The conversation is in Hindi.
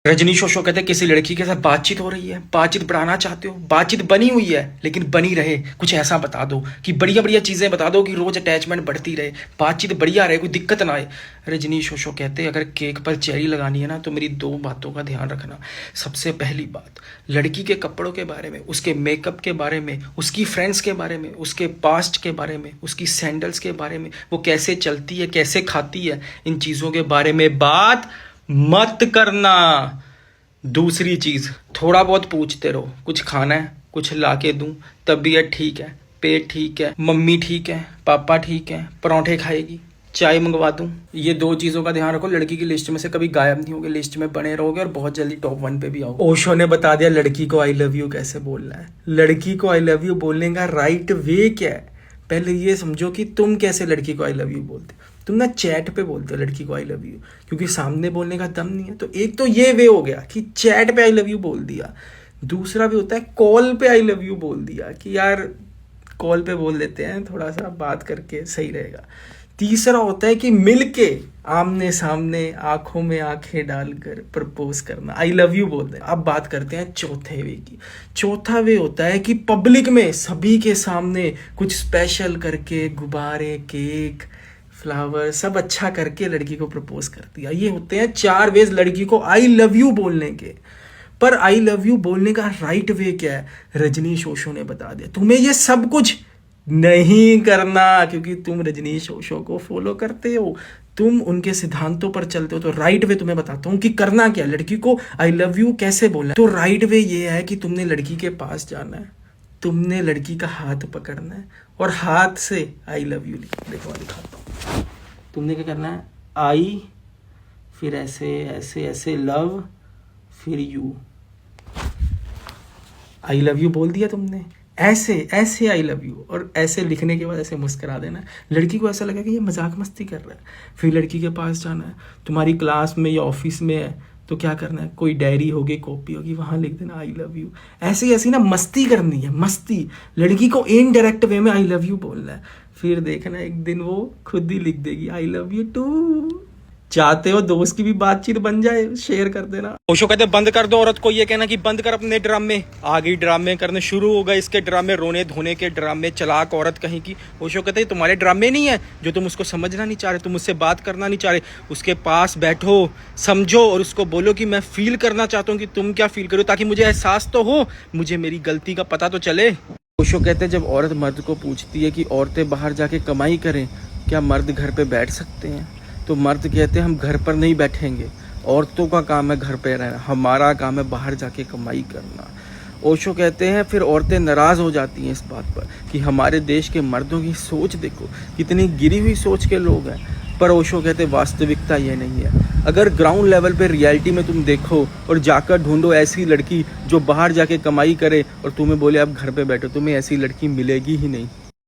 रजनीश ओशो कहते हैं किसी लड़की के साथ बातचीत हो रही है, बातचीत बढ़ाना चाहते हो, बातचीत बनी हुई है लेकिन बनी रहे, कुछ ऐसा बता दो कि बढ़िया बढ़िया चीज़ें बता दो कि रोज अटैचमेंट बढ़ती रहे, बातचीत बढ़िया रहे, कोई दिक्कत ना आए। रजनीश ओशो कहते हैं अगर केक पर चेरी लगानी है ना तो मेरी दो बातों का ध्यान रखना। सबसे पहली बात, लड़की के कपड़ों के बारे में, उसके मेकअप के बारे में, उसकी फ्रेंड्स के बारे में, उसके पास्ट के बारे में, उसकी सैंडल्स के बारे में, वो कैसे चलती है, कैसे खाती है, इन चीज़ों के बारे में बात मत करना। दूसरी चीज, थोड़ा बहुत पूछते रहो, कुछ खाना है, कुछ ला के दूं, तबीयत ठीक है, पेट ठीक है, मम्मी ठीक है, पापा ठीक है, परांठे खाएगी, चाय मंगवा दूं। ये दो चीजों का ध्यान रखो, लड़की की लिस्ट में से कभी गायब नहीं होगे, लिस्ट में बने रहोगे और बहुत जल्दी टॉप 1 पे भी आओगे। ओशो ने बता दिया लड़की को आई लव यू कैसे बोलना है। लड़की को आई लव यू बोलने का राइट वे क्या है, पहले ये समझो कि तुम कैसे लड़की को आई लव यू बोलते हो। तुम ना चैट पे बोलते हो लड़की को आई लव यू, क्योंकि सामने बोलने का दम नहीं है। तो एक तो ये वे हो गया कि चैट पे आई लव यू बोल दिया। दूसरा भी होता है कॉल पे आई लव यू बोल दिया कि यार कॉल पे बोल देते हैं, थोड़ा सा बात करके सही रहेगा। तीसरा होता है कि मिलके आमने सामने आंखों में आंखें डालकर प्रपोज करना, आई लव यू बोलते हैं। अब बात करते हैं चौथे वे की। चौथा वे होता है कि पब्लिक में सभी के सामने कुछ स्पेशल करके, गुब्बारे, केक, फ्लावर सब अच्छा करके लड़की को प्रपोज कर दिया। ये होते हैं 4 वेज लड़की को आई लव यू बोलने के। पर आई लव यू बोलने का राइट वे क्या है, रजनीश ओशो ने बता दिया। तुम्हें ये सब कुछ नहीं करना, क्योंकि तुम रजनीश ओशो को फॉलो करते हो, तुम उनके सिद्धांतों पर चलते हो। तो राइट वे तुम्हें बताता हूँ कि करना क्या, लड़की को आई लव यू कैसे बोलना है। तो राइट वे ये है कि तुमने लड़की के पास जाना है, तुमने लड़की का हाथ पकड़ना है और हाथ से आई लव यू देखो दिखाता हूँ। तुमने क्या करना है, आई, फिर ऐसे ऐसे ऐसे लव, फिर यू, आई लव यू बोल दिया तुमने। ऐसे ऐसे आई लव यू, और ऐसे लिखने के बाद ऐसे मुस्करा देना। लड़की को ऐसा लगा कि ये मजाक मस्ती कर रहा है। फिर लड़की के पास जाना है, तुम्हारी क्लास में या ऑफिस में है तो क्या करना है, कोई डायरी होगी, कॉपी होगी, वहां लिख देना आई लव यू। ऐसी ऐसी ना मस्ती करनी है, मस्ती। लड़की को इनडायरेक्ट वे में आई लव यू बोलना है। फिर देखना एक दिन वो खुद ही लिख देगी आई लव यू टू। चाहते हो दोस्त की भी बातचीत बन जाए, शेयर कर देना। ओशो कहते बंद कर दो औरत को ये कहना कि बंद कर अपने ड्रामे। आगे ड्रामे करने शुरू हो गए, इसके ड्रामे, रोने धोने के ड्रामे, चलाक औरत कहीं की। ओशो कहते तुम्हारे ड्रामे नहीं है जो तुम उसको समझना नहीं चाह रहे, तुम उससे बात करना नहीं चाह रहे। उसके पास बैठो, समझो और उसको बोलो कि मैं फील करना चाहता हूँ कि तुम क्या फील करो, ताकि मुझे एहसास तो हो, मुझे मेरी गलती का पता तो चले। ओशो कहते जब औरत मर्द को पूछती है कि औरतें बाहर जाके कमाई करें, क्या मर्द घर पे बैठ सकते हैं, तो मर्द कहते हैं हम घर पर नहीं बैठेंगे, औरतों का काम है घर पे रहना, हमारा काम है बाहर जाके कमाई करना। ओशो कहते हैं फिर औरतें नाराज़ हो जाती हैं इस बात पर कि हमारे देश के मर्दों की सोच देखो, कितनी गिरी हुई सोच के लोग हैं। पर ओशो कहते वास्तविकता ये नहीं है। अगर ग्राउंड लेवल पे रियलिटी में तुम देखो और जाकर ढूंढो ऐसी लड़की जो बाहर जाके कमाई करे और तुम्हें बोले अब घर पे बैठो, तुम्हें ऐसी लड़की मिलेगी ही नहीं।